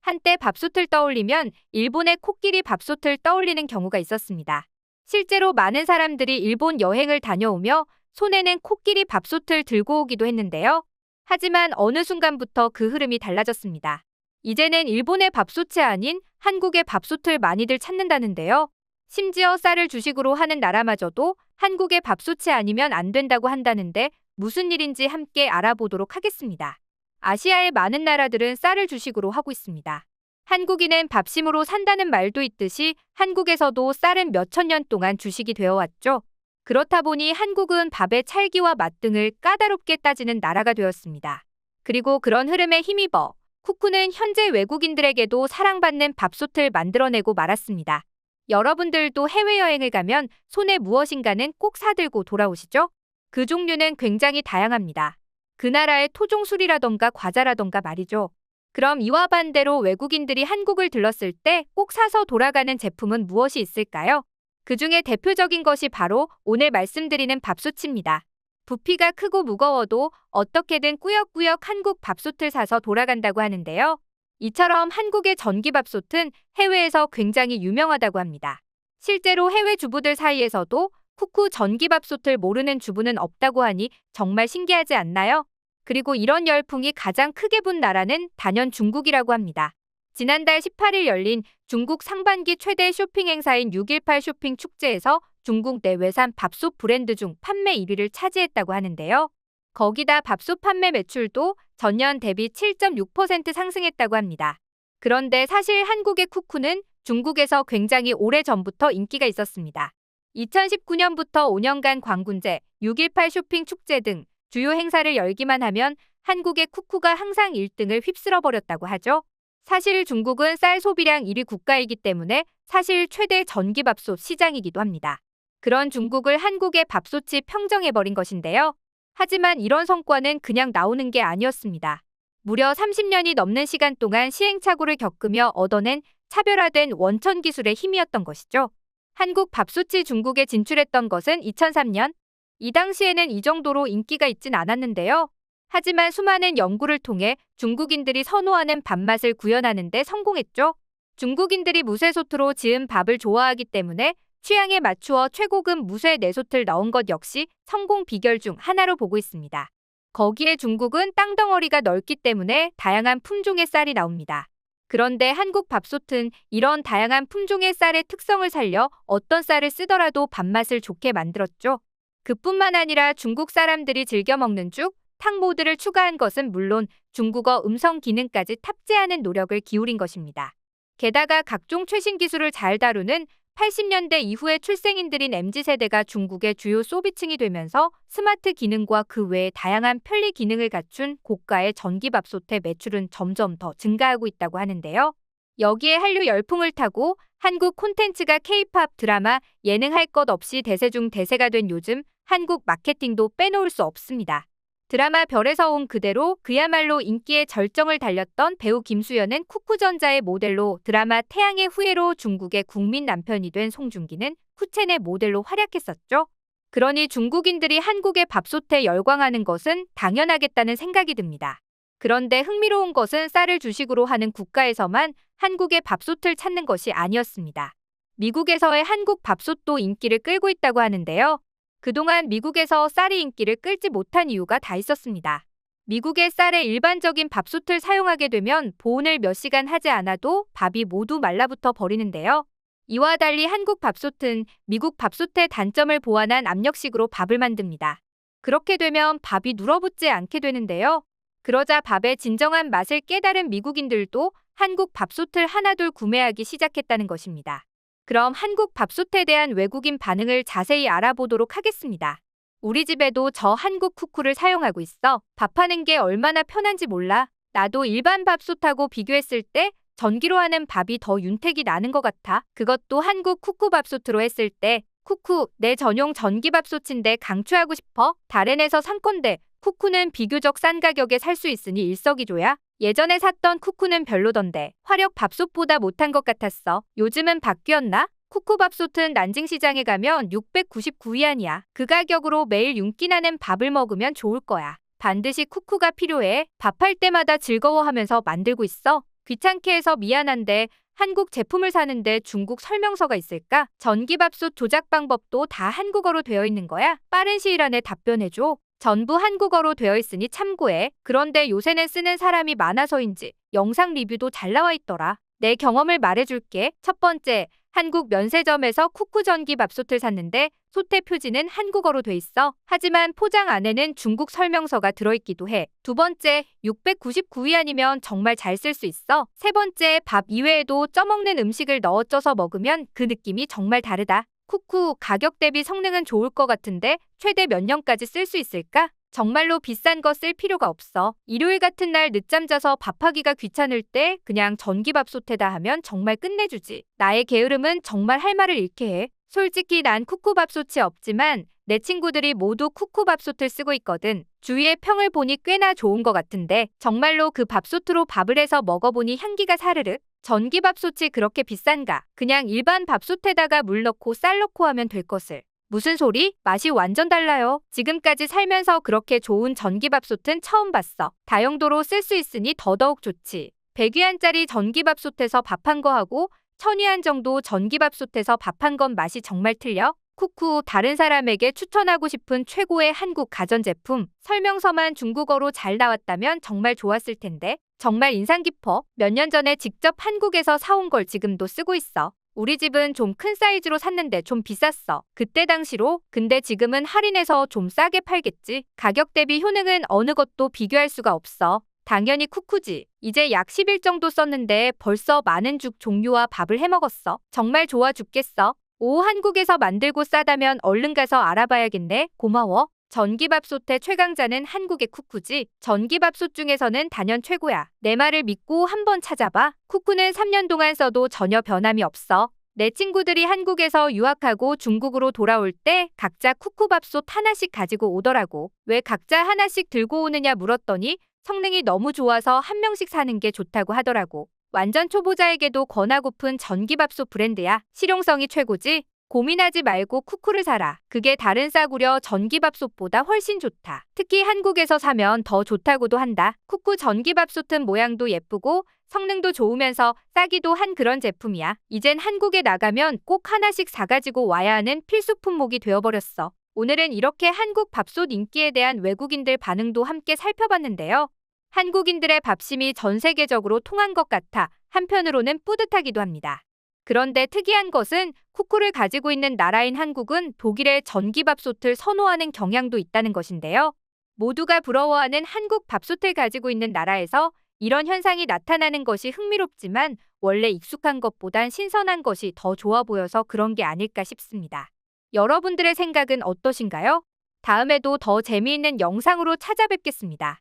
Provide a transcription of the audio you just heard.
한때 밥솥을 떠올리면 일본의 코끼리 밥솥을 떠올리는 경우가 있었습니다. 실제로 많은 사람들이 일본 여행을 다녀오며 손에는 코끼리 밥솥을 들고 오기도 했는데요. 하지만 어느 순간부터 그 흐름이 달라졌습니다. 이제는 일본의 밥솥이 아닌 한국의 밥솥을 많이들 찾는다는데요. 심지어 쌀을 주식으로 하는 나라마저도 한국의 밥솥이 아니면 안 된다고 한다는데 무슨 일인지 함께 알아보도록 하겠습니다. 아시아의 많은 나라들은 쌀을 주식으로 하고 있습니다. 한국인은 밥심으로 산다는 말도 있듯이 한국에서도 쌀은 몇천 년 동안 주식이 되어 왔죠. 그렇다 보니 한국은 밥의 찰기와 맛 등을 까다롭게 따지는 나라가 되었습니다. 그리고 그런 흐름에 힘입어 쿠쿠는 현재 외국인들에게도 사랑받는 밥솥을 만들어내고 말았습니다. 여러분들도 해외여행을 가면 손에 무엇인가는 꼭 사들고 돌아오시죠? 그 종류는 굉장히 다양합니다. 그 나라의 토종술이라던가 과자라던가 말이죠. 그럼 이와 반대로 외국인들이 한국을 들렀을 때 꼭 사서 돌아가는 제품은 무엇이 있을까요? 그 중에 대표적인 것이 바로 오늘 말씀드리는 밥솥입니다. 부피가 크고 무거워도 어떻게든 꾸역꾸역 한국 밥솥을 사서 돌아간다고 하는데요. 이처럼 한국의 전기밥솥은 해외에서 굉장히 유명하다고 합니다. 실제로 해외 주부들 사이에서도 쿠쿠 전기밥솥을 모르는 주부는 없다고 하니 정말 신기하지 않나요? 그리고 이런 열풍이 가장 크게 분 나라는 단연 중국이라고 합니다. 지난달 18일 열린 중국 상반기 최대 쇼핑 행사인 6.18 쇼핑 축제에서 중국 내외산 밥솥 브랜드 중 판매 1위를 차지했다고 하는데요. 거기다 밥솥 판매 매출도 전년 대비 7.6% 상승했다고 합니다. 그런데 사실 한국의 쿠쿠는 중국에서 굉장히 오래전부터 인기가 있었습니다. 2019년부터 5년간 광군제, 6.18 쇼핑 축제 등 주요 행사를 열기만 하면 한국의 쿠쿠가 항상 1등을 휩쓸어버렸다고 하죠. 사실 중국은 쌀 소비량 1위 국가이기 때문에 사실 최대 전기밥솥 시장이기도 합니다. 그런 중국을 한국의 밥솥이 평정해버린 것인데요. 하지만 이런 성과는 그냥 나오는 게 아니었습니다. 무려 30년이 넘는 시간 동안 시행착오를 겪으며 얻어낸 차별화된 원천 기술의 힘이었던 것이죠. 한국 밥솥이 중국에 진출했던 것은 2003년. 이 당시에는 이 정도로 인기가 있진 않았는데요. 하지만 수많은 연구를 통해 중국인들이 선호하는 밥맛을 구현하는 데 성공했죠. 중국인들이 무쇠솥으로 지은 밥을 좋아하기 때문에 취향에 맞추어 최고급 무쇠 내솥을 넣은 것 역시 성공 비결 중 하나로 보고 있습니다. 거기에 중국은 땅덩어리가 넓기 때문에 다양한 품종의 쌀이 나옵니다. 그런데 한국 밥솥은 이런 다양한 품종의 쌀의 특성을 살려 어떤 쌀을 쓰더라도 밥맛을 좋게 만들었죠. 그뿐만 아니라 중국 사람들이 즐겨 먹는 죽, 탕 모드를 추가한 것은 물론 중국어 음성 기능까지 탑재하는 노력을 기울인 것입니다. 게다가 각종 최신 기술을 잘 다루는 80년대 이후의 출생인들인 MZ세대가 중국의 주요 소비층이 되면서 스마트 기능과 그 외의 다양한 편리 기능을 갖춘 고가의 전기밥솥의 매출은 점점 더 증가하고 있다고 하는데요. 여기에 한류 열풍을 타고 한국 콘텐츠가 K-팝, 드라마, 예능 할 것 없이 대세 중 대세가 된 요즘 한국 마케팅도 빼놓을 수 없습니다. 드라마 별에서 온 그대로 그야말로 인기의 절정을 달렸던 배우 김수현은 쿠쿠전자의 모델로 드라마 태양의 후예로 중국의 국민 남편이 된 송중기는 쿠첸의 모델로 활약했었죠. 그러니 중국인들이 한국의 밥솥에 열광하는 것은 당연하겠다는 생각이 듭니다. 그런데 흥미로운 것은 쌀을 주식으로 하는 국가에서만 한국의 밥솥을 찾는 것이 아니었습니다. 미국에서의 한국 밥솥도 인기를 끌고 있다고 하는데요. 그동안 미국에서 쌀이 인기를 끌지 못한 이유가 다 있었습니다. 미국의 쌀에 일반적인 밥솥을 사용하게 되면 보온을 몇 시간 하지 않아도 밥이 모두 말라붙어 버리는데요. 이와 달리 한국 밥솥은 미국 밥솥의 단점을 보완한 압력식으로 밥을 만듭니다. 그렇게 되면 밥이 눌어붙지 않게 되는데요. 그러자 밥의 진정한 맛을 깨달은 미국인들도 한국 밥솥을 하나둘 구매하기 시작했다는 것입니다. 그럼 한국 밥솥에 대한 외국인 반응을 자세히 알아보도록 하겠습니다. 우리 집에도 저 한국 쿠쿠를 사용하고 있어. 밥하는 게 얼마나 편한지 몰라. 나도 일반 밥솥하고 비교했을 때 전기로 하는 밥이 더 윤택이 나는 것 같아. 그것도 한국 쿠쿠 밥솥으로 했을 때. 쿠쿠, 내 전용 전기밥솥인데 강추하고 싶어. 다른에서 산 건데 쿠쿠는 비교적 싼 가격에 살 수 있으니 일석이조야. 예전에 샀던 쿠쿠는 별로던데 화력 밥솥보다 못한 것 같았어. 요즘은 바뀌었나? 쿠쿠 밥솥은 난징시장에 가면 699위안이야. 그 가격으로 매일 윤기 나는 밥을 먹으면 좋을 거야. 반드시 쿠쿠가 필요해. 밥할 때마다 즐거워하면서 만들고 있어. 귀찮게 해서 미안한데 한국 제품을 사는데 중국 설명서가 있을까? 전기밥솥 조작 방법도 다 한국어로 되어 있는 거야? 빠른 시일 안에 답변해줘. 전부 한국어로 되어 있으니 참고해. 그런데 요새는 쓰는 사람이 많아서인지 영상 리뷰도 잘 나와 있더라. 내 경험을 말해줄게. 첫 번째, 한국 면세점에서 쿠쿠 전기밥솥을 샀는데 소태 표지는 한국어로 돼 있어. 하지만 포장 안에는 중국 설명서가 들어있기도 해. 두 번째, 699위 아니면 정말 잘 쓸 수 있어. 세 번째, 밥 이외에도 쪄먹는 음식을 넣어 쪄서 먹으면 그 느낌이 정말 다르다. 쿠쿠, 가격 대비 성능은 좋을 것 같은데 최대 몇 년까지 쓸 수 있을까? 정말로 비싼 거 쓸 필요가 없어. 일요일 같은 날 늦잠 자서 밥하기가 귀찮을 때 그냥 전기밥솥에다 하면 정말 끝내주지. 나의 게으름은 정말 할 말을 잃게 해. 솔직히 난 쿠쿠밥솥이 없지만 내 친구들이 모두 쿠쿠밥솥을 쓰고 있거든. 주위의 평을 보니 꽤나 좋은 것 같은데 정말로 그 밥솥으로 밥을 해서 먹어보니 향기가 사르르. 전기밥솥이 그렇게 비싼가? 그냥 일반 밥솥에다가 물 넣고 쌀 넣고 하면 될 것을. 무슨 소리? 맛이 완전 달라요. 지금까지 살면서 그렇게 좋은 전기밥솥은 처음 봤어. 다용도로 쓸 수 있으니 더더욱 좋지. 100위안짜리 전기밥솥에서 밥한 거 하고 1000위안 정도 전기밥솥에서 밥한 건 맛이 정말 틀려? 쿠쿠, 다른 사람에게 추천하고 싶은 최고의 한국 가전제품. 설명서만 중국어로 잘 나왔다면 정말 좋았을 텐데. 정말 인상 깊어. 몇 년 전에 직접 한국에서 사온 걸 지금도 쓰고 있어. 우리 집은 좀 큰 사이즈로 샀는데 좀 비쌌어. 그때 당시로. 근데 지금은 할인해서 좀 싸게 팔겠지. 가격 대비 효능은 어느 것도 비교할 수가 없어. 당연히 쿠쿠지. 이제 약 10일 정도 썼는데 벌써 많은 죽 종류와 밥을 해먹었어. 정말 좋아 죽겠어. 오, 한국에서 만들고 싸다면 얼른 가서 알아봐야겠네. 고마워. 전기밥솥의 최강자는 한국의 쿠쿠지. 전기밥솥 중에서는 단연 최고야. 내 말을 믿고 한번 찾아봐. 쿠쿠는 3년 동안 써도 전혀 변함이 없어. 내 친구들이 한국에서 유학하고 중국으로 돌아올 때 각자 쿠쿠밥솥 하나씩 가지고 오더라고. 왜 각자 하나씩 들고 오느냐 물었더니 성능이 너무 좋아서 한 명씩 사는 게 좋다고 하더라고. 완전 초보자에게도 권하고픈 전기밥솥 브랜드야. 실용성이 최고지. 고민하지 말고 쿠쿠를 사라. 그게 다른 싸구려 전기밥솥보다 훨씬 좋다. 특히 한국에서 사면 더 좋다고도 한다. 쿠쿠 전기밥솥은 모양도 예쁘고 성능도 좋으면서 싸기도 한 그런 제품이야. 이젠 한국에 나가면 꼭 하나씩 사가지고 와야 하는 필수 품목이 되어버렸어. 오늘은 이렇게 한국 밥솥 인기에 대한 외국인들 반응도 함께 살펴봤는데요. 한국인들의 밥심이 전 세계적으로 통한 것 같아 한편으로는 뿌듯하기도 합니다. 그런데 특이한 것은 쿠쿠를 가지고 있는 나라인 한국은 독일의 전기밥솥을 선호하는 경향도 있다는 것인데요. 모두가 부러워하는 한국 밥솥을 가지고 있는 나라에서 이런 현상이 나타나는 것이 흥미롭지만 원래 익숙한 것보단 신선한 것이 더 좋아 보여서 그런 게 아닐까 싶습니다. 여러분들의 생각은 어떠신가요? 다음에도 더 재미있는 영상으로 찾아뵙겠습니다.